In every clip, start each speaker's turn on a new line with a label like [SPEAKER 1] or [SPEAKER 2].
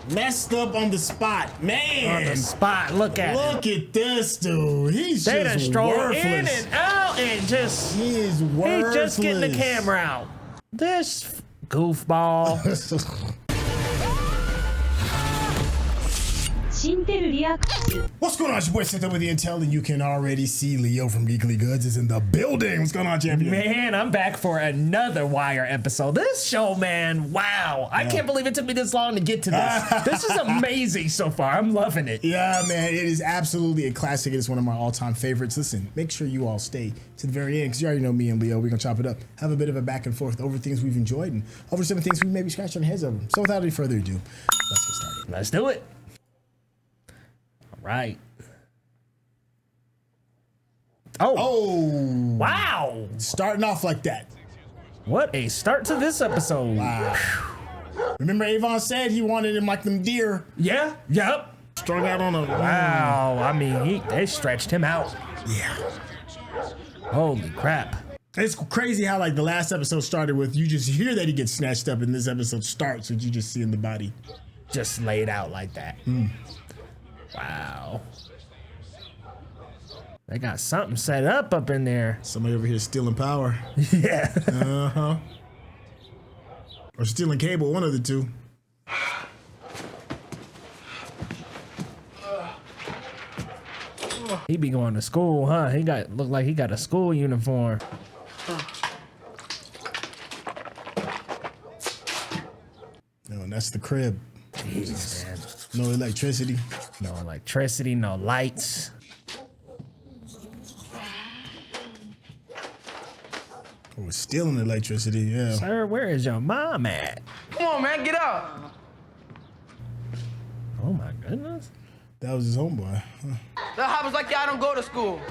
[SPEAKER 1] Messed up on the spot, man.
[SPEAKER 2] On the spot. Look at
[SPEAKER 1] this dude. He's
[SPEAKER 2] they
[SPEAKER 1] just
[SPEAKER 2] done strolled
[SPEAKER 1] worthless.
[SPEAKER 2] in and out and just
[SPEAKER 1] he is worthless.
[SPEAKER 2] He just getting the camera out. This goofball.
[SPEAKER 1] What's going on? It's your boy Syntell with the Intel, and you can already see Leo from GeeklyGoods is in the building. What's going on, champion?
[SPEAKER 2] Man, I'm back for another Wire episode. This show, man, wow. I can't believe it took me this long to get to this. This is amazing so far. I'm loving it.
[SPEAKER 1] Yeah, man, it is absolutely a classic. It is one of my all-time favorites. Listen, make sure you all stay to the very end, because you already know me and Leo. We're going to chop it up, have a bit of a back and forth over things we've enjoyed and over some things we maybe scratched our heads over. So without any further ado, let's get started.
[SPEAKER 2] Let's do it. Right. Oh. Wow.
[SPEAKER 1] Starting off like that.
[SPEAKER 2] What a start to this episode.
[SPEAKER 1] Wow. Remember Avon said he wanted him like them deer?
[SPEAKER 2] Yeah. Yep.
[SPEAKER 1] Strung out on a...
[SPEAKER 2] Wow. I mean, they stretched him out.
[SPEAKER 1] Yeah.
[SPEAKER 2] Holy crap.
[SPEAKER 1] It's crazy how like the last episode started with you just hear that he gets snatched up, and this episode starts with you just seeing the body.
[SPEAKER 2] Just laid out like that. Wow. They got something set up in there.
[SPEAKER 1] Somebody over here stealing power.
[SPEAKER 2] Yeah.
[SPEAKER 1] Uh-huh. Or stealing cable, one of the two.
[SPEAKER 2] He be going to school, huh? Look like he got a school uniform.
[SPEAKER 1] No, and that's the crib.
[SPEAKER 2] Jeez, man.
[SPEAKER 1] No electricity.
[SPEAKER 2] No electricity, no lights.
[SPEAKER 1] Oh, stealing electricity, yeah.
[SPEAKER 2] Sir, where is your mom at?
[SPEAKER 3] Come on, man, get up.
[SPEAKER 2] Oh my goodness.
[SPEAKER 1] That was his homeboy. Huh.
[SPEAKER 3] That happens like y'all don't go to school.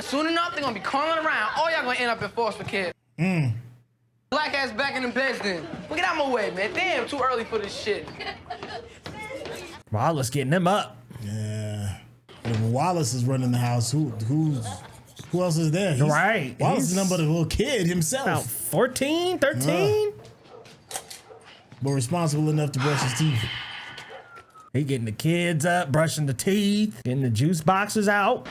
[SPEAKER 3] Soon enough, they're gonna be crawling around. All y'all gonna end up in foster care. Black ass back in the beds then. Well, get out of my way, man. Damn, too early for this shit.
[SPEAKER 2] Wallace getting them up.
[SPEAKER 1] Yeah. If Wallace is running the house, who else is there?
[SPEAKER 2] Right.
[SPEAKER 1] Wallace is nothing but a little kid himself.
[SPEAKER 2] About 14, 13?
[SPEAKER 1] But responsible enough to brush his teeth.
[SPEAKER 2] He getting the kids up, brushing the teeth, getting the juice boxes out.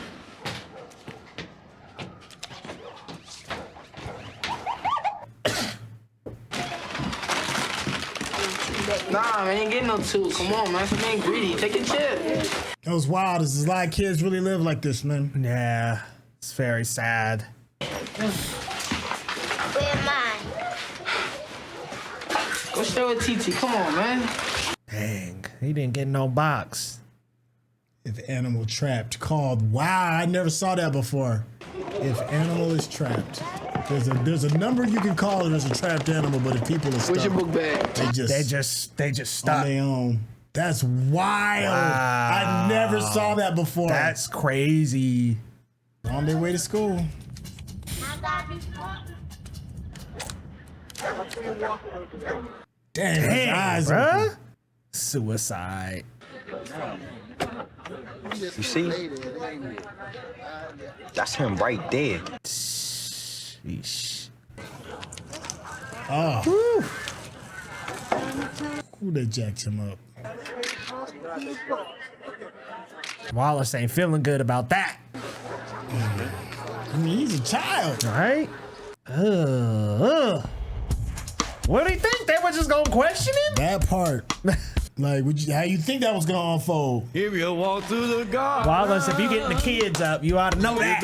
[SPEAKER 3] Nah, man, ain't getting no two. Come on, man. Some ain't greedy. Take a chip.
[SPEAKER 1] That was wild. This is a lot of kids really live like this, man.
[SPEAKER 2] Yeah, it's very sad.
[SPEAKER 4] Where mine?
[SPEAKER 3] Go share with TT. Come on, man.
[SPEAKER 2] Dang, he didn't get no box.
[SPEAKER 1] If animal trapped, called. Wow, I never saw that before. If animal is trapped. There's a number you can call it as a trapped animal, but if people are stuck,
[SPEAKER 3] Where's your book bag?
[SPEAKER 1] they just stuck on their own. That's wild.
[SPEAKER 2] Wow.
[SPEAKER 1] I never saw that before.
[SPEAKER 2] That's crazy.
[SPEAKER 1] On their way to school. Damn, his eyes
[SPEAKER 2] bruh.
[SPEAKER 1] open.
[SPEAKER 2] Suicide.
[SPEAKER 5] You see? That's him right there.
[SPEAKER 2] Sheesh.
[SPEAKER 1] Oh. Who they jacked him up?
[SPEAKER 2] Wallace ain't feeling good about that.
[SPEAKER 1] I mean, he's a child.
[SPEAKER 2] Right? What do you think? They were just gonna question him?
[SPEAKER 1] That part. Like, how you think that was gonna unfold?
[SPEAKER 6] If you walk through the garden.
[SPEAKER 2] Wallace, if you getting the kids up, you ought to know that.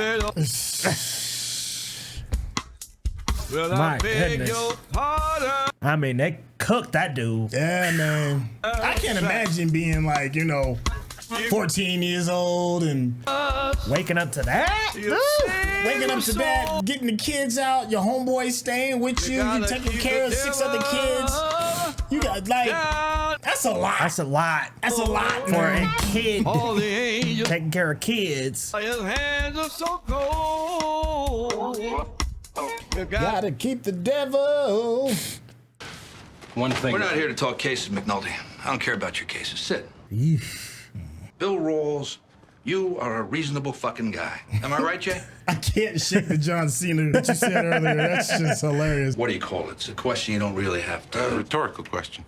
[SPEAKER 6] Well,
[SPEAKER 2] My
[SPEAKER 6] I beg
[SPEAKER 2] goodness.
[SPEAKER 6] your pardon.
[SPEAKER 2] I mean, they cooked that dude.
[SPEAKER 1] Yeah, man. I can't imagine being like, 14 years old and
[SPEAKER 2] Waking up to that?
[SPEAKER 1] waking up to that, getting the kids out, your homeboy staying with you, you taking care of 6 other kids. You got that's a lot.
[SPEAKER 2] That's a lot.
[SPEAKER 1] That's a lot
[SPEAKER 2] For
[SPEAKER 1] man.
[SPEAKER 2] a kid
[SPEAKER 6] All the angels.
[SPEAKER 2] taking care of kids.
[SPEAKER 6] His hands are so cold. You
[SPEAKER 1] Gotta keep the devil.
[SPEAKER 7] One thing.
[SPEAKER 8] We're not here to talk cases, McNulty. I don't care about your cases. Sit. Bill Rawls, you are a reasonable fucking guy. Am I right, Jay?
[SPEAKER 1] I can't shake the John Cena that you said earlier. That's just hilarious.
[SPEAKER 8] What do you call it? It's a question you don't really have to.
[SPEAKER 7] Rhetorical question.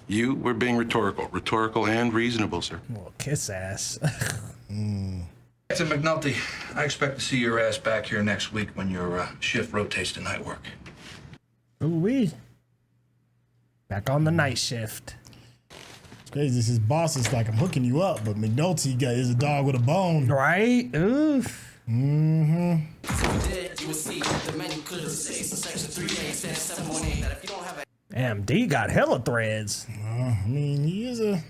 [SPEAKER 4] You were being rhetorical and reasonable, sir.
[SPEAKER 2] Well, kiss ass.
[SPEAKER 8] It's McNulty. I expect to see your ass back here next week when your shift rotates to night work.
[SPEAKER 2] Ooh-wee. Back on the night shift.
[SPEAKER 1] It's crazy. His boss is like, I'm hooking you up, but McNulty is a dog with a bone.
[SPEAKER 2] Right? Oof.
[SPEAKER 1] Mm-hmm.
[SPEAKER 2] Damn, D got hella threads.
[SPEAKER 1] I mean, he is a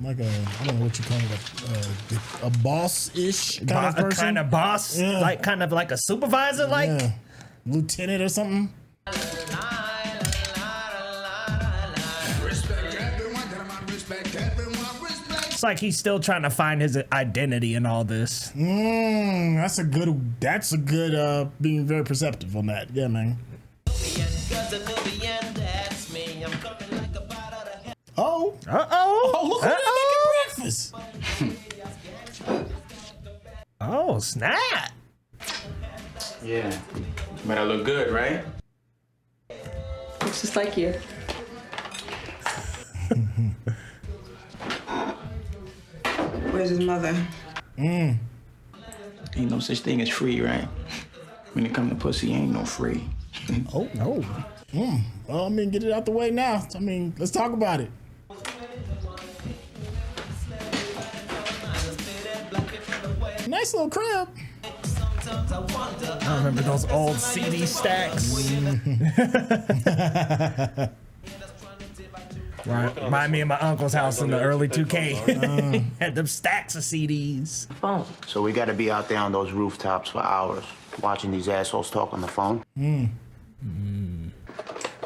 [SPEAKER 1] like a, I don't know what you call it, a boss-ish kind of person.
[SPEAKER 2] Kind of boss,
[SPEAKER 1] Yeah.
[SPEAKER 2] like kind of like a supervisor, like
[SPEAKER 1] Yeah. Lieutenant or something.
[SPEAKER 2] it's like he's still trying to find his identity in all this.
[SPEAKER 1] That's a good being very perceptive on that. Yeah, man. Oh.
[SPEAKER 2] Uh-oh.
[SPEAKER 1] Oh, look who they're making breakfast.
[SPEAKER 2] Oh, snap.
[SPEAKER 9] Yeah. But I look good, right?
[SPEAKER 10] Looks just like you. Where's his mother?
[SPEAKER 9] Ain't no such thing as free, right? When it comes to pussy, ain't no free.
[SPEAKER 1] Oh, no. Well, I mean, get it out the way now. I mean, let's talk about it. Nice little crib.
[SPEAKER 2] I remember those old CD stacks. Remind me of my uncle's house in the early 2K. Had them stacks of CDs.
[SPEAKER 11] So we gotta be out there on those rooftops for hours, watching these assholes talk on the phone.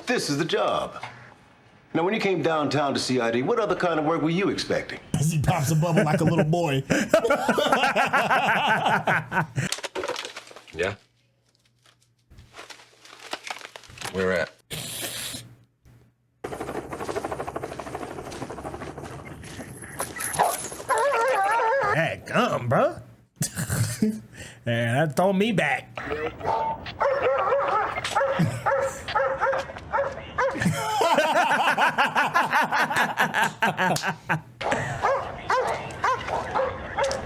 [SPEAKER 12] This is the job. Now, when you came downtown to CID, what other kind of work were you expecting?
[SPEAKER 1] As he pops a bubble like a little boy.
[SPEAKER 8] Yeah? Where at?
[SPEAKER 2] That gum, bro. Yeah, that throw me back.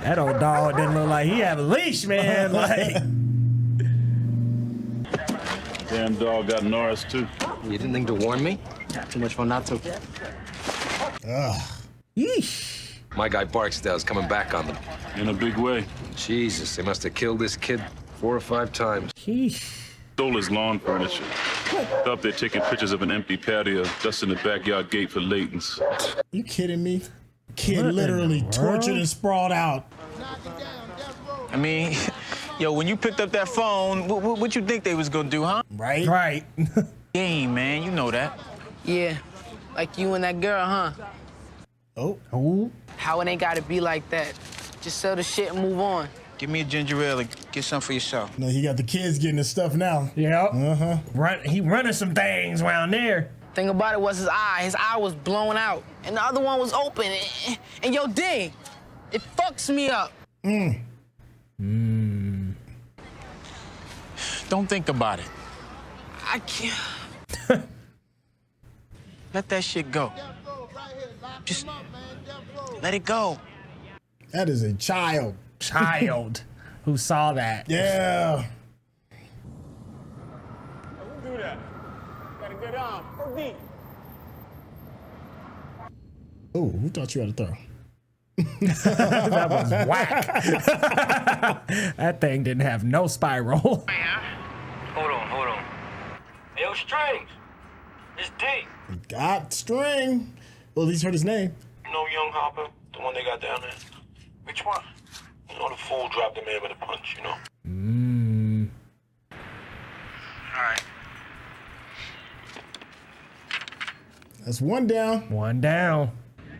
[SPEAKER 2] That old dog didn't look like he had a leash, man. Like,
[SPEAKER 13] damn dog got Norris too.
[SPEAKER 5] You didn't think to warn me?
[SPEAKER 9] Too much fun not to.
[SPEAKER 2] yeesh.
[SPEAKER 7] My guy Barksdale's coming back on them.
[SPEAKER 13] In a big way.
[SPEAKER 7] Jesus, they must have killed this kid 4 or 5 times.
[SPEAKER 13] Stole his lawn furniture. Up there taking pictures of an empty patio, dusting the backyard gate for Layton's.
[SPEAKER 1] You kidding me? Kid literally tortured and sprawled out.
[SPEAKER 9] I mean, yo, when you picked up that phone, what you think they was gonna do, huh?
[SPEAKER 1] Right?
[SPEAKER 2] Right.
[SPEAKER 9] Game, man, you know that.
[SPEAKER 3] Yeah, like you and that girl, huh?
[SPEAKER 1] Oh.
[SPEAKER 3] How it ain't gotta be like that. Just sell the shit and move on.
[SPEAKER 9] Give me a ginger ale and get some for yourself.
[SPEAKER 1] No, he got the kids getting his stuff now.
[SPEAKER 2] Yep. He running some things around there.
[SPEAKER 3] Thing about it was his eye. His eye was blown out, and the other one was open. And yo, D, it fucks me up.
[SPEAKER 9] Don't think about it.
[SPEAKER 3] I can't.
[SPEAKER 9] Let that shit go. Just let it go.
[SPEAKER 1] That is a child.
[SPEAKER 2] Child who saw that.
[SPEAKER 1] Yeah.
[SPEAKER 6] Who do that? Got a good arm. Go deep.
[SPEAKER 1] Oh, who taught you how to throw?
[SPEAKER 2] That was whack. That thing didn't have no spiral.
[SPEAKER 14] Hold on. Hey, yo, Strings. It's D.
[SPEAKER 1] Got string. Well, at least heard his name.
[SPEAKER 14] You know Young Hopper? The one they got down there? Which one? You know the fool dropped the man with a punch, you know? Alright.
[SPEAKER 1] That's one down.
[SPEAKER 2] One down.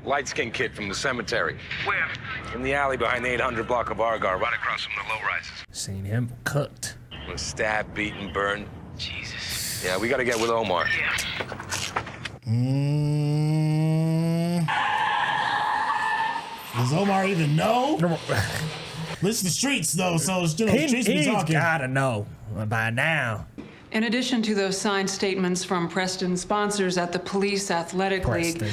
[SPEAKER 7] Light skinned kid from the cemetery.
[SPEAKER 14] Where?
[SPEAKER 7] In the alley behind the 800 block of Argar, right
[SPEAKER 14] Across from the low rises.
[SPEAKER 2] Seen him cooked.
[SPEAKER 7] Was stabbed, beaten, burned.
[SPEAKER 14] Jesus.
[SPEAKER 7] Yeah, we gotta get with Omar.
[SPEAKER 14] Yeah.
[SPEAKER 1] Does Omar even know? Listen to the streets though, so you know, the streets be
[SPEAKER 2] He's
[SPEAKER 1] talking.
[SPEAKER 2] gotta know by now.
[SPEAKER 15] In addition to those signed statements from Preston's sponsors at the Police Athletic League,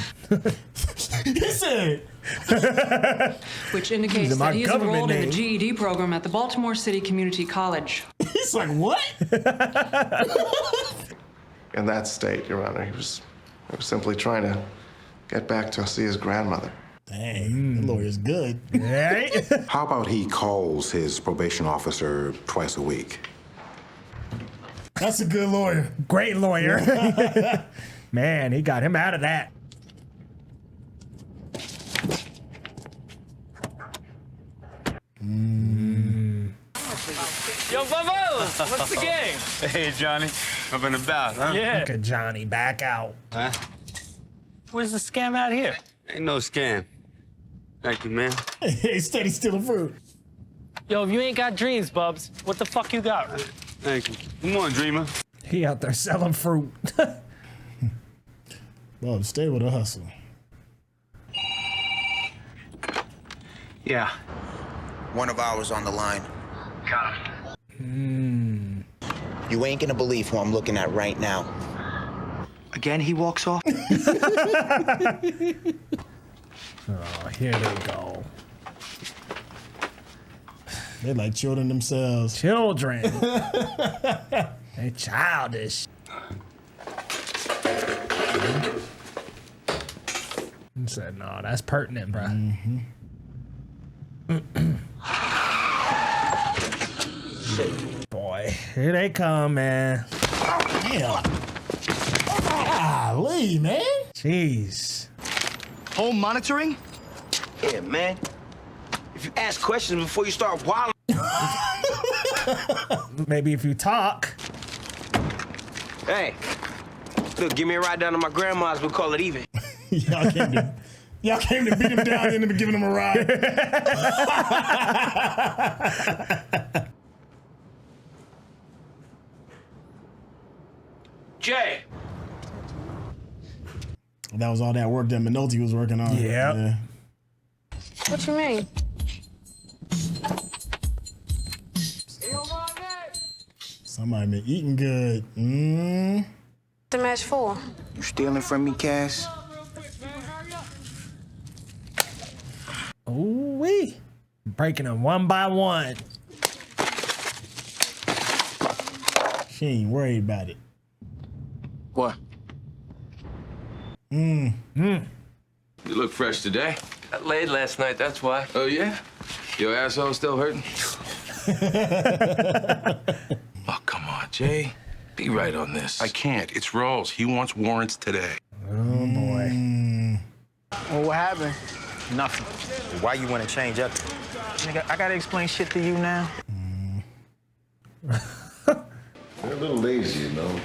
[SPEAKER 1] He said,
[SPEAKER 15] which indicates that he is enrolled in the GED program at the Baltimore City Community College.
[SPEAKER 1] He's like, what?
[SPEAKER 16] In that state, Your Honor, he was simply trying to get back to see his grandmother.
[SPEAKER 1] Dang, the lawyer's good.
[SPEAKER 17] Right? How about he calls his probation officer twice a week?
[SPEAKER 1] That's a good lawyer.
[SPEAKER 2] Great lawyer. Man, he got him out of that.
[SPEAKER 18] Yo, Bubba, what's the game?
[SPEAKER 19] Hey, Johnny. Up and about, huh?
[SPEAKER 18] Yeah.
[SPEAKER 2] Look at Johnny back out.
[SPEAKER 19] Huh?
[SPEAKER 18] Where's the scam out here?
[SPEAKER 19] Ain't no scam. Thank you, man.
[SPEAKER 1] Hey, steady stealing fruit.
[SPEAKER 18] Yo, if you ain't got dreams, Bubs, what the fuck you got?
[SPEAKER 19] Thank you. Come on, dreamer.
[SPEAKER 2] He out there selling fruit.
[SPEAKER 1] Well, stay with the hustle.
[SPEAKER 11] Yeah. One of ours on the line.
[SPEAKER 18] Got him.
[SPEAKER 11] You ain't gonna believe who I'm looking at right now.
[SPEAKER 9] Again, he walks off.
[SPEAKER 2] Oh, here they go.
[SPEAKER 1] They like children themselves.
[SPEAKER 2] Children. They childish. He said, no, that's pertinent, bro. Boy, here they come, man.
[SPEAKER 1] Damn. Golly, man.
[SPEAKER 2] Jeez.
[SPEAKER 9] Home monitoring? Yeah, man. If you ask questions before you start wilding.
[SPEAKER 2] Maybe if you talk.
[SPEAKER 9] Hey, look, give me a ride down to my grandma's. We'll call it even.
[SPEAKER 1] Y'all came to beat him down and then giving him a ride.
[SPEAKER 9] Jay.
[SPEAKER 1] That was all that work that McNulty was working on.
[SPEAKER 2] Yeah.
[SPEAKER 10] What you mean?
[SPEAKER 1] Somebody been eating good.
[SPEAKER 10] The match for?
[SPEAKER 11] You stealing from me, Cass?
[SPEAKER 2] Ooh-wee. Breaking them one by one.
[SPEAKER 1] She ain't worried about it.
[SPEAKER 9] What?
[SPEAKER 8] You look fresh today.
[SPEAKER 18] Got laid last night, that's why.
[SPEAKER 8] Oh, yeah? Your asshole still hurting? Oh, come on, Jay. Be right on this.
[SPEAKER 4] I can't. It's Rolls. He wants warrants today.
[SPEAKER 2] Oh, boy.
[SPEAKER 9] Well, what happened? Nothing.
[SPEAKER 5] Why you want to change up?
[SPEAKER 9] Nigga, I gotta explain shit to you now.
[SPEAKER 12] They're a little lazy, you know.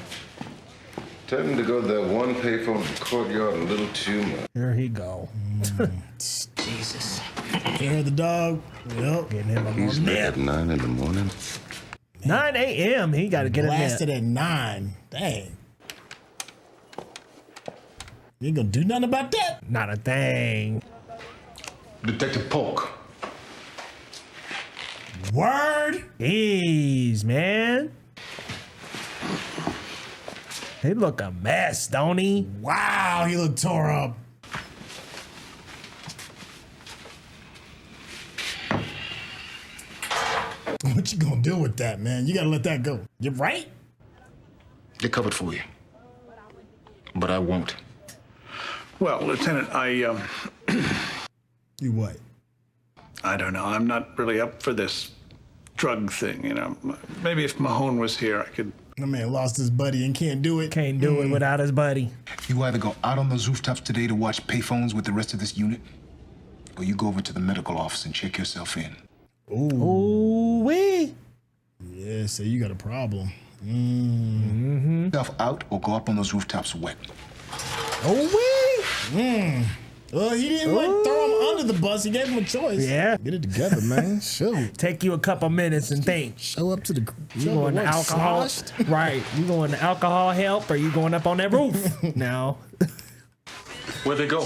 [SPEAKER 12] Tending to go to that one payphone in the courtyard a little too much.
[SPEAKER 2] Here he go.
[SPEAKER 1] Jesus. You heard the dog? Yep.
[SPEAKER 2] Getting him a
[SPEAKER 12] He's
[SPEAKER 2] little
[SPEAKER 12] there
[SPEAKER 2] nap.
[SPEAKER 12] at 9 in the morning.
[SPEAKER 2] 9 a.m. He got to get a nap.
[SPEAKER 1] Blasted at 9. Dang. You ain't gonna do nothing about that?
[SPEAKER 2] Not a thing.
[SPEAKER 12] Detective Polk.
[SPEAKER 1] Word?
[SPEAKER 2] Jeez, man. He look a mess, don't he?
[SPEAKER 1] Wow, he looked tore up. What you gonna do with that, man? You gotta let that go. You're right?
[SPEAKER 12] They're covered for you. But I won't.
[SPEAKER 20] Well, Lieutenant,
[SPEAKER 1] You what?
[SPEAKER 20] I don't know. I'm not really up for this drug thing, you know. Maybe if Mahone was here, I could...
[SPEAKER 1] My man lost his buddy and can't do it.
[SPEAKER 2] Can't do it without his buddy.
[SPEAKER 17] You either go out on those rooftops today to watch payphones with the rest of this unit, or you go over to the medical office and check yourself in.
[SPEAKER 2] Ooh-wee.
[SPEAKER 1] Yeah, so you got a problem.
[SPEAKER 17] Yourself out or go up on those rooftops wet.
[SPEAKER 2] Ooh-wee.
[SPEAKER 1] Well, he didn't like throw him under the bus. He gave him a choice.
[SPEAKER 2] Yeah.
[SPEAKER 1] Get it together, man. Shoot.
[SPEAKER 2] Take you a couple minutes and think.
[SPEAKER 1] Show up to the...
[SPEAKER 2] You going to alcohol? Right. You going to alcohol help or you going up on that roof now?
[SPEAKER 20] Where'd they go?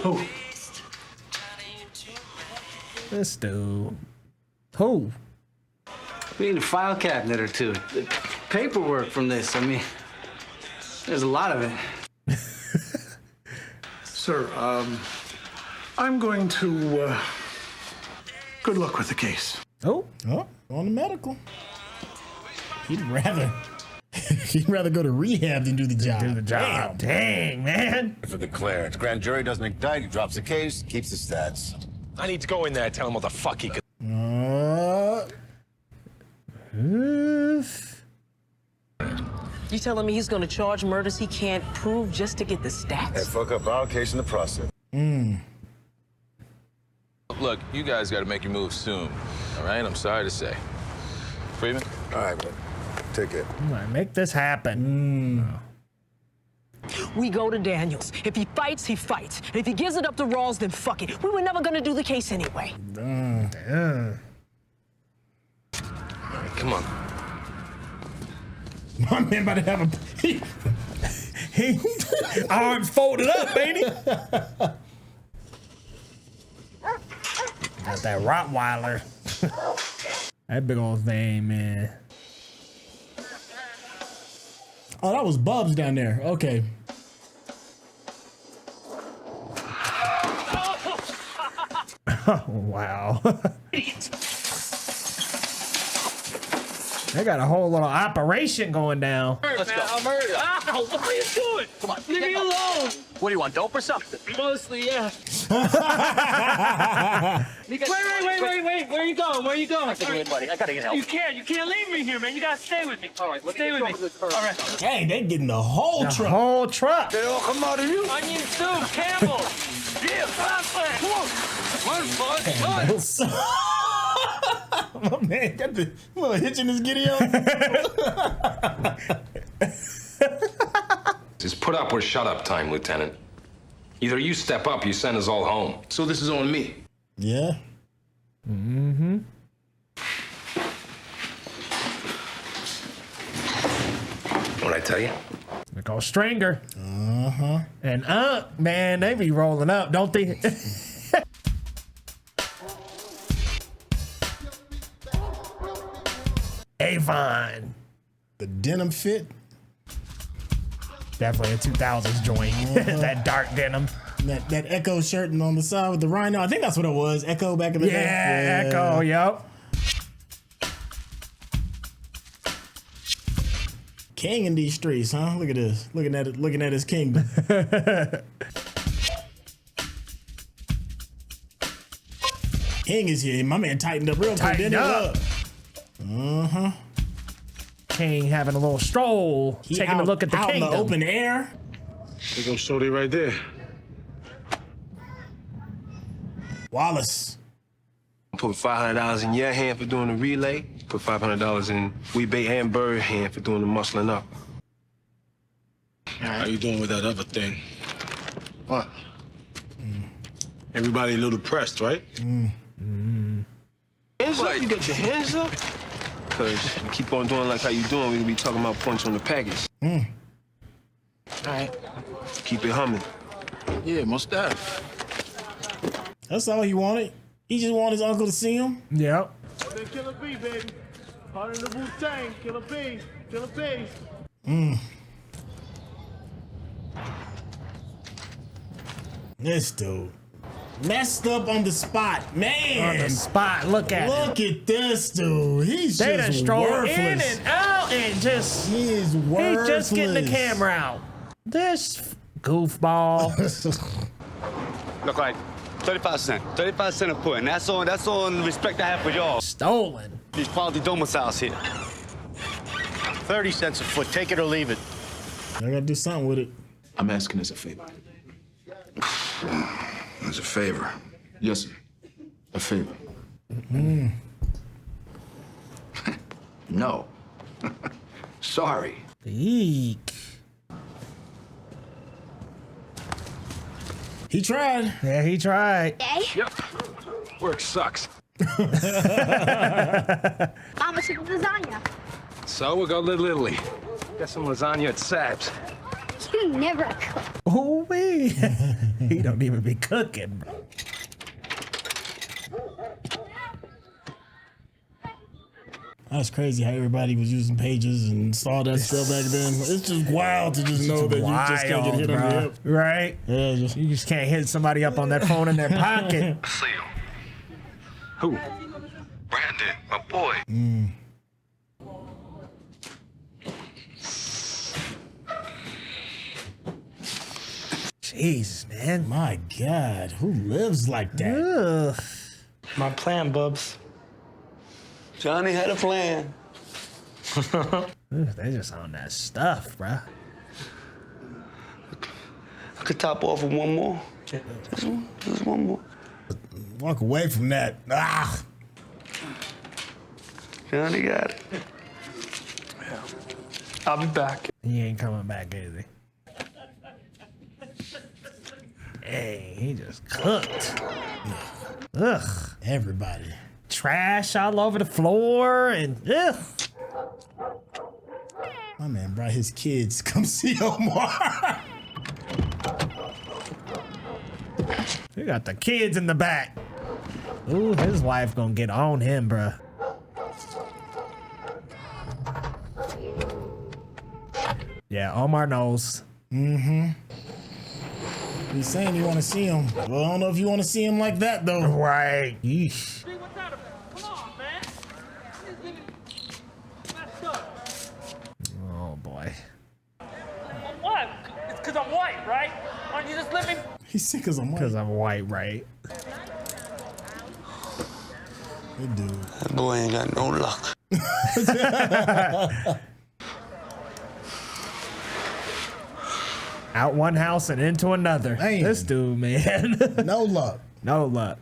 [SPEAKER 20] Who?
[SPEAKER 2] This dude. Who?
[SPEAKER 19] We need a file cabinet or two.
[SPEAKER 9] paperwork from this. I mean, there's a lot of it.
[SPEAKER 20] Sir, I'm going to, good luck with the case.
[SPEAKER 1] Oh, on the medical. He'd rather go to rehab than do the job. Damn.
[SPEAKER 2] Dang, man.
[SPEAKER 21] For the clearance. Grand jury doesn't indict, he drops the case, keeps the stats.
[SPEAKER 22] I need to go in there and tell him what the fuck he could.
[SPEAKER 23] You telling me he's gonna charge murders he can't prove just to get the stats?
[SPEAKER 21] And fuck up our case in the process.
[SPEAKER 22] Look, you guys got to make your move soon. All right? I'm sorry to say. Freeman?
[SPEAKER 21] All right, man. Take it.
[SPEAKER 2] All right, make this happen.
[SPEAKER 23] We go to Daniels. If he fights, he fights. And if he gives it up to Rawls, then fuck it. We were never gonna do the case anyway.
[SPEAKER 22] Come on.
[SPEAKER 1] My man about to have a he
[SPEAKER 2] arms folded up, baby. Got that Rottweiler. That big old thing, man.
[SPEAKER 1] Oh, that was Bubs down there. Okay.
[SPEAKER 2] Oh, wow. They got a whole little operation going down.
[SPEAKER 23] Let's go. I'm murdered. Ow, what are you doing? Come on, leave me alone.
[SPEAKER 3] What do you want, dope or something?
[SPEAKER 23] Mostly, yeah. Wait. Where are you going? Where are you going?
[SPEAKER 3] I gotta get help.
[SPEAKER 23] You can't leave me here, man. You gotta stay with me. All right, stay with me. All right.
[SPEAKER 1] Dang, they getting the whole truck.
[SPEAKER 2] Whole truck.
[SPEAKER 21] They all come out of you?
[SPEAKER 23] Onion soup, Campbell. Yeah, come on.
[SPEAKER 1] My man got the little hitch in his giddy up.
[SPEAKER 7] It's put up or shut up time, Lieutenant. Either you step up, you send us all home.
[SPEAKER 8] So this is on me.
[SPEAKER 1] Yeah.
[SPEAKER 7] What'd I tell you?
[SPEAKER 2] They call Stringer. And man, they be rolling up, don't they? Avon.
[SPEAKER 1] The denim fit.
[SPEAKER 2] Definitely a 2000s joint. That dark denim.
[SPEAKER 1] That Echo shirt and on the side with the rhino. I think that's what it was. Echo back in the day.
[SPEAKER 2] Yeah, Echo, yep.
[SPEAKER 1] King in these streets, huh? Look at this. Looking at his kingdom. King is here. My man tightened up real quick. Didn't up.
[SPEAKER 2] King having a little stroll, taking a look at the kingdom.
[SPEAKER 1] Out in the open air.
[SPEAKER 19] There goes Shorty right there.
[SPEAKER 1] Wallace.
[SPEAKER 19] Put $500 in your hand for doing the relay. Put $500 in Weebay and Bird hand for doing the muscling up. How you doing with that other thing? What? Everybody a little depressed, right? Hands up? You got your hands up? Because you keep on doing like how you doing, we gonna be talking about punch on the package.
[SPEAKER 8] All right.
[SPEAKER 19] Keep it humming.
[SPEAKER 8] Yeah, most def.
[SPEAKER 1] That's all he wanted. He just wanted his uncle to see him.
[SPEAKER 2] Yep.
[SPEAKER 6] Killer B, baby. Part of the Wu-Tang. Killer B. Killer B.
[SPEAKER 1] This dude. Messed up on the spot. Man.
[SPEAKER 2] On the spot. Look at him.
[SPEAKER 1] Look at this dude. He's
[SPEAKER 2] they
[SPEAKER 1] just
[SPEAKER 2] done stroll
[SPEAKER 1] worthless.
[SPEAKER 2] in and out and just...
[SPEAKER 1] He is worthless.
[SPEAKER 2] He's just getting the camera out. This goofball.
[SPEAKER 19] Look like 35 cents. 35 cents a foot. And that's on the respect I have for y'all.
[SPEAKER 2] Stolen.
[SPEAKER 19] These quality domiciles here.
[SPEAKER 11] 30 cents a foot. Take it or leave it.
[SPEAKER 1] I gotta do something with it.
[SPEAKER 24] I'm asking as a favor.
[SPEAKER 8] As a favor.
[SPEAKER 24] Yes, sir. A favor.
[SPEAKER 8] No. Sorry.
[SPEAKER 2] Eek.
[SPEAKER 1] He tried.
[SPEAKER 2] Yeah, he tried.
[SPEAKER 22] Yep. Work sucks.
[SPEAKER 10] Mama took lasagna.
[SPEAKER 22] So we'll go Little Italy. Got some lasagna at Sab's.
[SPEAKER 10] You never cook.
[SPEAKER 2] Oh, wee. He don't even be cooking.
[SPEAKER 1] That's crazy how everybody was using pages and saw that stuff back then. It's just wild to just know that you just can't get hit on the hip.
[SPEAKER 2] Right?
[SPEAKER 1] Yeah,
[SPEAKER 2] you just can't hit somebody up on that phone in their pocket.
[SPEAKER 8] Who? Brandon, my boy.
[SPEAKER 2] Jesus, man.
[SPEAKER 1] My God, who lives like that?
[SPEAKER 2] Ugh.
[SPEAKER 9] My plan, Bubs. Johnny had a plan.
[SPEAKER 2] They just on that stuff, bruh.
[SPEAKER 9] I could top off with one more. Just one more.
[SPEAKER 1] Walk away from that. Ah.
[SPEAKER 9] Johnny got it. Yeah. I'll be back.
[SPEAKER 2] He ain't coming back, is he? Hey, he just cooked. Ugh.
[SPEAKER 1] Everybody.
[SPEAKER 2] Trash all over the floor and ugh.
[SPEAKER 1] My man brought his kids to come see Omar.
[SPEAKER 2] You got the kids in the back. Ooh, his wife gonna get on him, bruh. Yeah, Omar knows.
[SPEAKER 1] Mm-hmm. He's saying you want to see him. Well, I don't know if you want to see him like that, though.
[SPEAKER 2] Right. Yeesh. Oh, boy.
[SPEAKER 18] What? It's because I'm white, right? Aren't you just living?
[SPEAKER 1] He's sick because I'm white.
[SPEAKER 2] Because I'm white, right?
[SPEAKER 1] Good dude.
[SPEAKER 9] That boy ain't got no luck.
[SPEAKER 2] Out one house and into another.
[SPEAKER 1] Man.
[SPEAKER 2] This dude, man.
[SPEAKER 1] No luck.
[SPEAKER 2] No luck.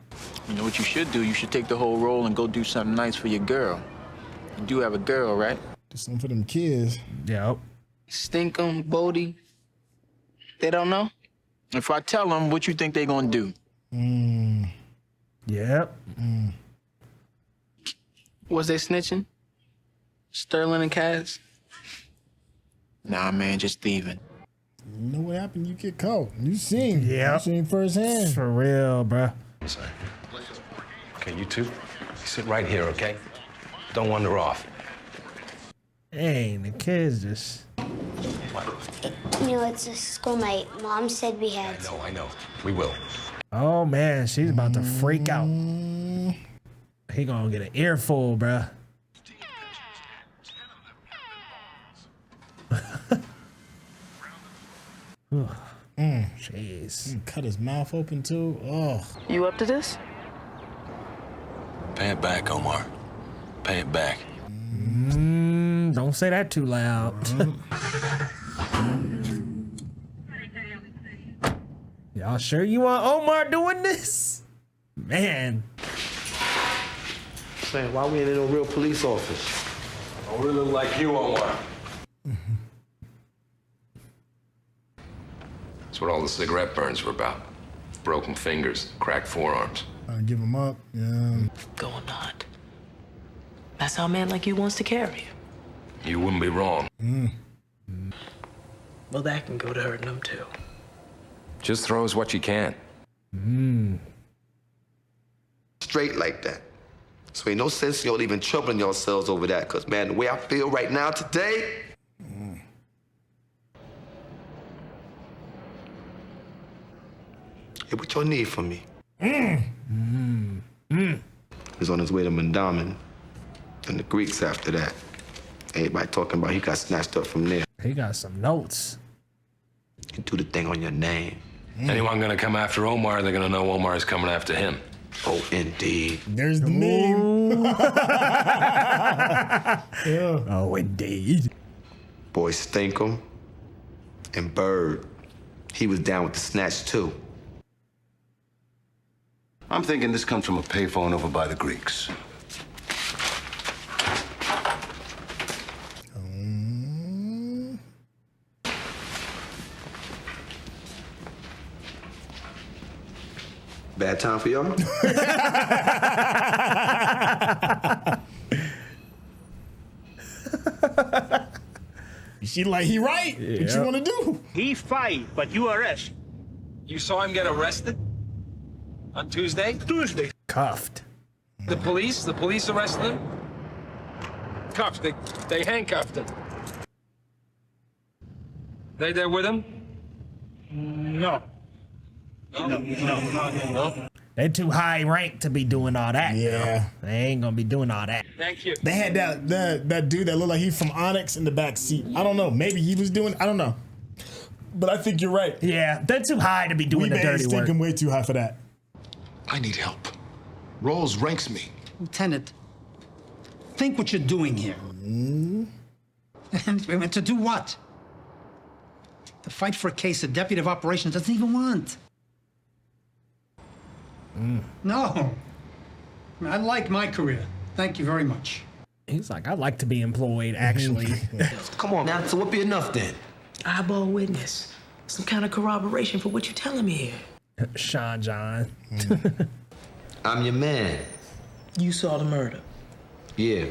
[SPEAKER 13] You know what you should do? You should take the whole role and go do something nice for your girl. You do have a girl, right?
[SPEAKER 1] Do something for them kids.
[SPEAKER 2] Yep.
[SPEAKER 3] Stink 'em, Bodie. They don't know?
[SPEAKER 13] If I tell them, what you think they gonna do?
[SPEAKER 2] Yep.
[SPEAKER 3] Was they snitching? Sterling and Cass?
[SPEAKER 13] Nah, man, just thieving.
[SPEAKER 1] You know what happened? You get caught. You seen.
[SPEAKER 2] Yep.
[SPEAKER 1] You seen firsthand.
[SPEAKER 2] For real, bruh.
[SPEAKER 8] Sorry. Okay, you two, sit right here, okay? Don't wander off.
[SPEAKER 2] Dang, the kids just...
[SPEAKER 10] You know, it's a school night. Mom said we had.
[SPEAKER 8] I know. We will.
[SPEAKER 2] Oh, man, she's about to freak out. He gonna get an earful, bruh. Jeez.
[SPEAKER 1] Cut his mouth open, too. Oh.
[SPEAKER 23] You up to this?
[SPEAKER 8] Pay it back, Omar. Pay it back.
[SPEAKER 2] Don't say that too loud. Y'all sure you want Omar doing this? Man.
[SPEAKER 21] Saying, why we ain't in no real police office?
[SPEAKER 7] I really look like you, Omar. That's what all the cigarette burns were about. Broken fingers, cracked forearms.
[SPEAKER 1] Give him up. Yeah.
[SPEAKER 23] Go not. That's how a man like you wants to carry you.
[SPEAKER 7] You wouldn't be wrong.
[SPEAKER 23] Well, that can go to hurting them too.
[SPEAKER 7] Just throw us what you can.
[SPEAKER 14] Straight like that. So ain't no sense y'all even troubling yourselves over that, because, man, the way I feel right now today... Hey, what y'all need from me? He's on his way to Mandamin and the Greeks after that. Everybody talking about he got snatched up from there.
[SPEAKER 2] He got some notes.
[SPEAKER 14] You do the thing on your name.
[SPEAKER 7] Anyone gonna come after Omar, they're gonna know Omar is coming after him.
[SPEAKER 14] Oh, indeed.
[SPEAKER 1] There's the meme.
[SPEAKER 2] Yeah. Oh, indeed.
[SPEAKER 14] Boy, Stinkum and Bird, he was down with the snatch, too.
[SPEAKER 21] I'm thinking this comes from a payphone over by the Greeks.
[SPEAKER 14] Bad time for y'all?
[SPEAKER 1] She like, he right.
[SPEAKER 2] Yeah.
[SPEAKER 1] What you want to do?
[SPEAKER 6] He fight, but you arrest.
[SPEAKER 19] You saw him get arrested? On Tuesday?
[SPEAKER 6] Tuesday.
[SPEAKER 2] Cuffed.
[SPEAKER 19] The police arrested him?
[SPEAKER 22] cuffs. They handcuffed him. They there with him?
[SPEAKER 18] No.
[SPEAKER 22] No?
[SPEAKER 2] They're too high ranked to be doing all that.
[SPEAKER 1] Yeah.
[SPEAKER 2] They ain't gonna be doing all that.
[SPEAKER 22] Thank you.
[SPEAKER 1] They had that dude that looked like he's from Onyx in the back seat. I don't know. Maybe he was doing. I don't know. But I think you're right.
[SPEAKER 2] Yeah, they're too high to be doing the dirty work.
[SPEAKER 1] Thinking way too high for that.
[SPEAKER 17] I need help. Rawls ranks me.
[SPEAKER 4] Lieutenant, think what you're doing here. And to do what? To fight for a case a deputy of operations doesn't even want. No. I like my career. Thank you very much.
[SPEAKER 2] He's like, I'd like to be employed, actually.
[SPEAKER 5] Come on now, so what be enough then?
[SPEAKER 15] Eyeball witness. Some kind of corroboration for what you're telling me here.
[SPEAKER 2] Sean John.
[SPEAKER 5] I'm your man.
[SPEAKER 15] You saw the murder.
[SPEAKER 5] Yeah.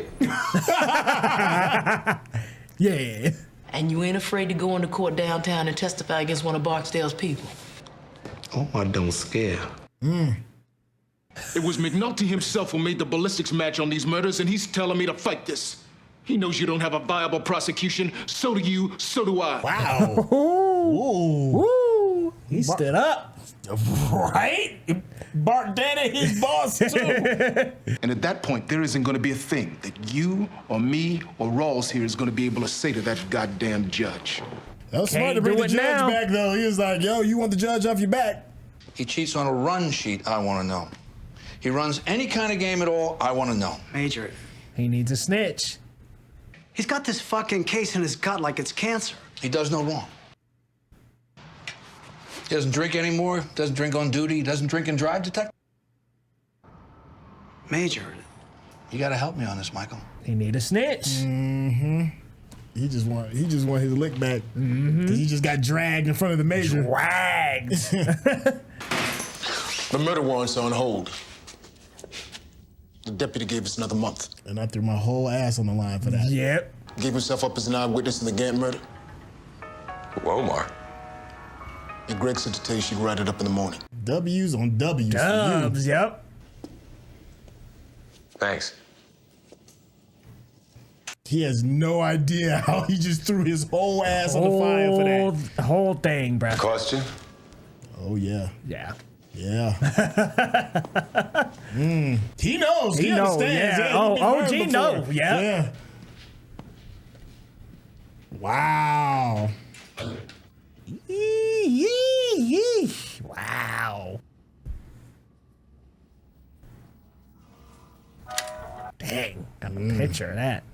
[SPEAKER 2] Yeah.
[SPEAKER 15] And you ain't afraid to go into court downtown and testify against one of Barksdale's people.
[SPEAKER 5] Oh, I don't scare.
[SPEAKER 21] It was McNulty himself who made the ballistics match on these murders, and he's telling me to fight this. He knows you don't have a viable prosecution. So do you, so do I.
[SPEAKER 1] Wow.
[SPEAKER 2] Woo. He stood up.
[SPEAKER 1] Right? Bark Daddy, his boss, too.
[SPEAKER 17] And at that point, there isn't going to be a thing that you or me or Rawls here is going to be able to say to that goddamn judge.
[SPEAKER 1] That was smart to bring the judge back, though. He was like, yo, you want the judge off your back?
[SPEAKER 8] He cheats on a run sheet, I want to know. He runs any kind of game at all, I want to know.
[SPEAKER 4] Major.
[SPEAKER 2] He needs a snitch.
[SPEAKER 4] He's got this fucking case in his gut like it's cancer.
[SPEAKER 8] He does no wrong. He doesn't drink anymore, doesn't drink on duty, doesn't drink and drive, detective.
[SPEAKER 4] Major.
[SPEAKER 8] You gotta help me on this, Michael.
[SPEAKER 2] He need a snitch.
[SPEAKER 1] Mm-hmm. He just want his lick back. Cause he just got dragged in front of the major.
[SPEAKER 2] Dragged.
[SPEAKER 17] The murder warrants are on hold. The deputy gave us another month.
[SPEAKER 1] And I threw my whole ass on the line for that.
[SPEAKER 2] Yep.
[SPEAKER 17] Gave himself up as an eyewitness in the Gant murder.
[SPEAKER 7] Omar.
[SPEAKER 17] And Greg said to tell you she'd write it up in the morning.
[SPEAKER 1] W's on W's.
[SPEAKER 2] Dubs, yep.
[SPEAKER 7] Thanks.
[SPEAKER 1] He has no idea how he just threw his whole ass on the fire for that.
[SPEAKER 2] The whole thing, bro.
[SPEAKER 7] Cost you?
[SPEAKER 1] Oh, yeah.
[SPEAKER 2] Yeah.
[SPEAKER 1] Yeah. He knows. He understands.
[SPEAKER 2] Yeah.
[SPEAKER 1] Oh,
[SPEAKER 2] OG know. Yeah.
[SPEAKER 1] Yeah. Wow.
[SPEAKER 2] Wow. Dang. Got a picture of that.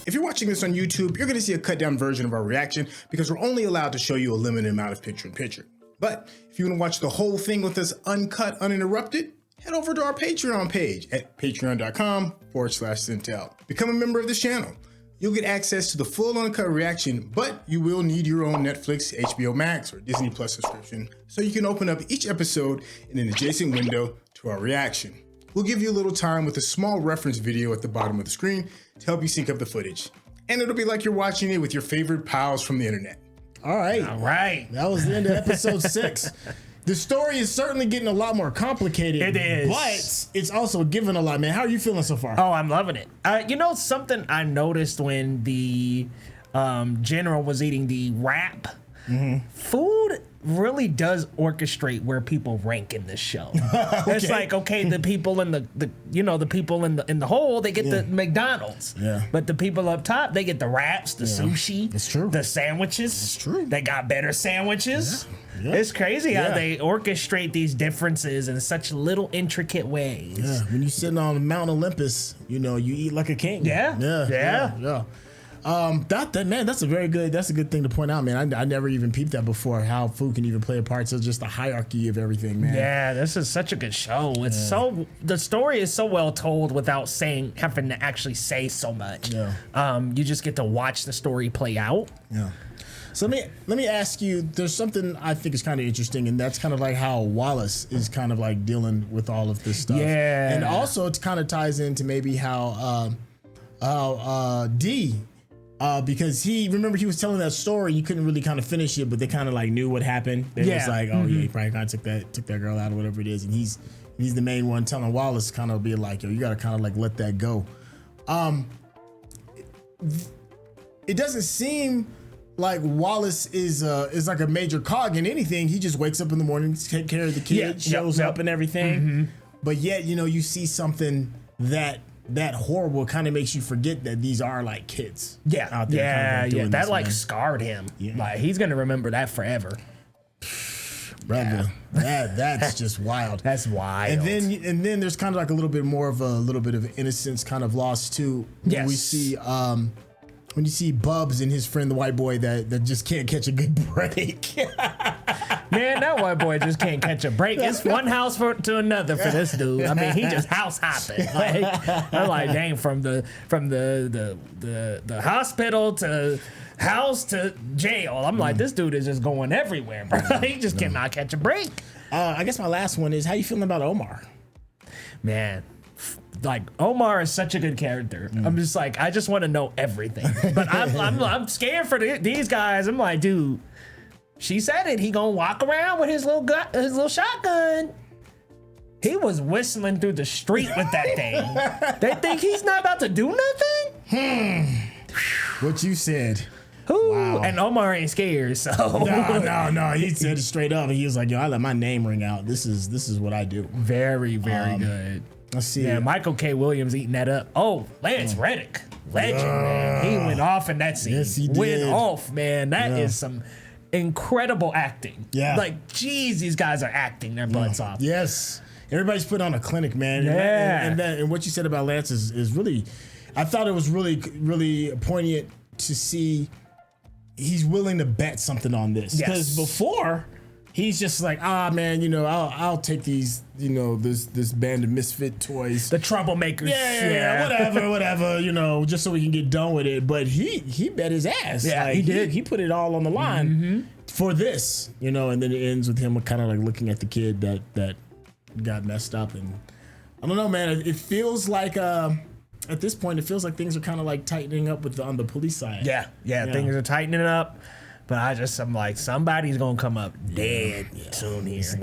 [SPEAKER 1] If you're watching this on YouTube, you're going to see a cut down version of our reaction because we're only allowed to show you a limited amount of picture-in-picture. But if you want to watch the whole thing with us uncut, uninterrupted, head over to our Patreon page at patreon.com/Syntell. Become a member of this channel. You'll get access to the full uncut reaction, but you will need your own Netflix, HBO Max, or Disney Plus subscription so you can open up each episode in an adjacent window to our reaction. We'll give you a little time with a small reference video at the bottom of the screen to help you sync up the footage. And it'll be like you're watching it with your favorite pals from the internet. All right.
[SPEAKER 2] All right.
[SPEAKER 1] That was the end of episode 6. The story is certainly getting a lot more complicated.
[SPEAKER 2] It is.
[SPEAKER 1] But it's also giving a lot, man. How are you feeling so far?
[SPEAKER 2] Oh, I'm loving it. You know, something I noticed when the general was eating the wrap, food really does orchestrate where people rank in this show. It's like, okay, the people in the people in the hole, they get the McDonald's.
[SPEAKER 1] Yeah.
[SPEAKER 2] But the people up top, they get the wraps, the sushi,
[SPEAKER 1] It's true.
[SPEAKER 2] the sandwiches.
[SPEAKER 1] It's true.
[SPEAKER 2] They got better sandwiches.
[SPEAKER 1] Yeah.
[SPEAKER 2] It's crazy
[SPEAKER 1] Yeah.
[SPEAKER 2] how they orchestrate these differences in such little intricate ways.
[SPEAKER 1] Yeah, when you're sitting on Mount Olympus, you know, you eat like a king.
[SPEAKER 2] Yeah.
[SPEAKER 1] Yeah. That's a good thing to point out, man. I never even peeped that before, how food can even play a part. So just the hierarchy of everything, man.
[SPEAKER 2] Yeah, this is such a good show. It's the story is so well told without having to actually say so much.
[SPEAKER 1] Yeah.
[SPEAKER 2] You just get to watch the story play out.
[SPEAKER 1] Yeah. So let me ask you, there's something I think is kind of interesting, and that's kind of like how Wallace is kind of like dealing with all of this stuff.
[SPEAKER 2] Yeah.
[SPEAKER 1] And also it kind of ties into maybe how D, because he was telling that story, you couldn't really kind of finish it, but they kind of like knew what happened. They was like, oh yeah, he probably kind of took that girl out or whatever it is, and he's the main one telling Wallace kind of be like, yo, you gotta kind of like let that go. It doesn't seem like Wallace is like a major cog in anything. He just wakes up in the morning, takes care of the kids, shows up and everything.
[SPEAKER 2] Mm-hmm.
[SPEAKER 1] But yet, you see something that horrible kind of makes you forget that these are like kids.
[SPEAKER 2] Yeah,
[SPEAKER 1] out there doing
[SPEAKER 2] that
[SPEAKER 1] this,
[SPEAKER 2] like
[SPEAKER 1] man.
[SPEAKER 2] scarred him. Yeah. Like he's gonna remember that forever.
[SPEAKER 1] Brother, that's just wild.
[SPEAKER 2] That's wild.
[SPEAKER 1] And then there's kind of like a little bit of innocence kind of lost too. When we see when you see Bubs and his friend the white boy that just can't catch a good break.
[SPEAKER 2] Man, that white boy just can't catch a break. It's one house to another for this dude. I mean, he just house hopping. Like, I'm like, dang, from the hospital to house to jail. I'm like, this dude is just going everywhere, bro. He just cannot catch a break.
[SPEAKER 1] I guess my last one is, how you feeling about Omar?
[SPEAKER 2] Man, like Omar is such a good character. I'm just like, I just want to know everything. But I'm scared for these guys. I'm like, dude, she said it. He gonna walk around with his little shotgun. He was whistling through the street with that thing. They think he's not about to do nothing?
[SPEAKER 1] What you said.
[SPEAKER 2] Wow. And Omar ain't scared, so
[SPEAKER 1] no. He said it straight up. He was like, yo, I let my name ring out. This is what I do.
[SPEAKER 2] Very, very good.
[SPEAKER 1] Let's see.
[SPEAKER 2] Yeah, Michael K. Williams eating that up. Oh, Lance Reddick. Legend, man. He went off in that scene.
[SPEAKER 1] Yes, he did.
[SPEAKER 2] Went off, man. That is some incredible acting.
[SPEAKER 1] Yeah.
[SPEAKER 2] Like, geez, these guys are acting their butts off.
[SPEAKER 1] Yes. Everybody's put on a clinic, man.
[SPEAKER 2] Yeah.
[SPEAKER 1] And what you said about Lance is really, I thought it was really, really poignant to see he's willing to bet something on this. Because before, he's just like, man, I'll take these, this band of misfit toys.
[SPEAKER 2] The troublemakers.
[SPEAKER 1] Yeah, whatever, just so we can get done with it. But he bet his ass.
[SPEAKER 2] Yeah,
[SPEAKER 1] like,
[SPEAKER 2] he did.
[SPEAKER 1] He put it all on the line for this, and then it ends with him kind of like looking at the kid that got messed up. And I don't know, man, it feels like, at this point, it feels like things are kind of like tightening up on the police side.
[SPEAKER 2] Yeah, things are tightening up. But I'm like, somebody's gonna come up dead soon here.
[SPEAKER 1] It's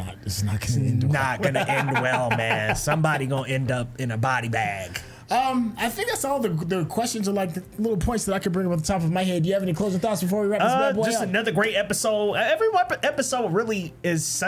[SPEAKER 1] not gonna end well.
[SPEAKER 2] Not gonna end well, man. Somebody gonna end up in a body bag.
[SPEAKER 1] I think that's all the questions are like the little points that I could bring up at the top of my head. Do you have any closing thoughts before we wrap this bad boy
[SPEAKER 2] just
[SPEAKER 1] up?
[SPEAKER 2] Another great episode. Every episode really is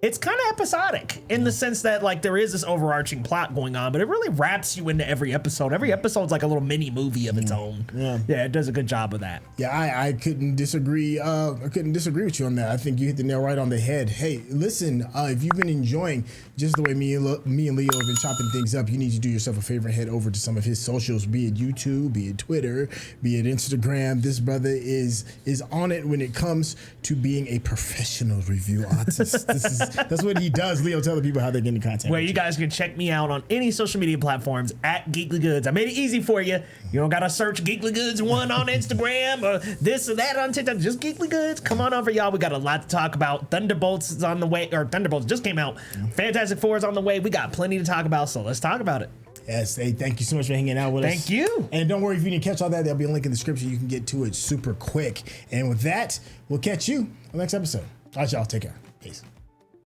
[SPEAKER 2] it's kind of episodic in the sense that like there is this overarching plot going on, but it really wraps you into every episode. Every episode's like a little mini movie of its own. Yeah, it does a good job of that.
[SPEAKER 1] Yeah, I couldn't disagree. I couldn't disagree with you on that. I think you hit the nail right on the head. Hey, listen, if you've been enjoying just the way me and Leo have been chopping things up, you need to do yourself a favor and head over to some of his socials, be it YouTube, be it Twitter, be it Instagram. This brother is on it when it comes to being a professional review artist. That's what he does. Leo, tell the people how they get in contact.
[SPEAKER 2] Well, you guys can check me out on any social media platforms at GeeklyGoods. I made it easy for you. You don't gotta search GeeklyGoods 1 on Instagram or this or that on TikTok. Just GeeklyGoods. Come on over, y'all. We got a lot to talk about. Thunderbolts is on the way, or Thunderbolts just came out. Fantastic Four is on the way. We got plenty to talk about, so let's talk about it.
[SPEAKER 1] Yes, hey, thank you so much for hanging out with us.
[SPEAKER 2] Thank you.
[SPEAKER 1] And don't worry, if you didn't catch all that, there'll be a link in the description. You can get to it super quick. And with that, we'll catch you on the next episode. All right, y'all. Take care. Peace.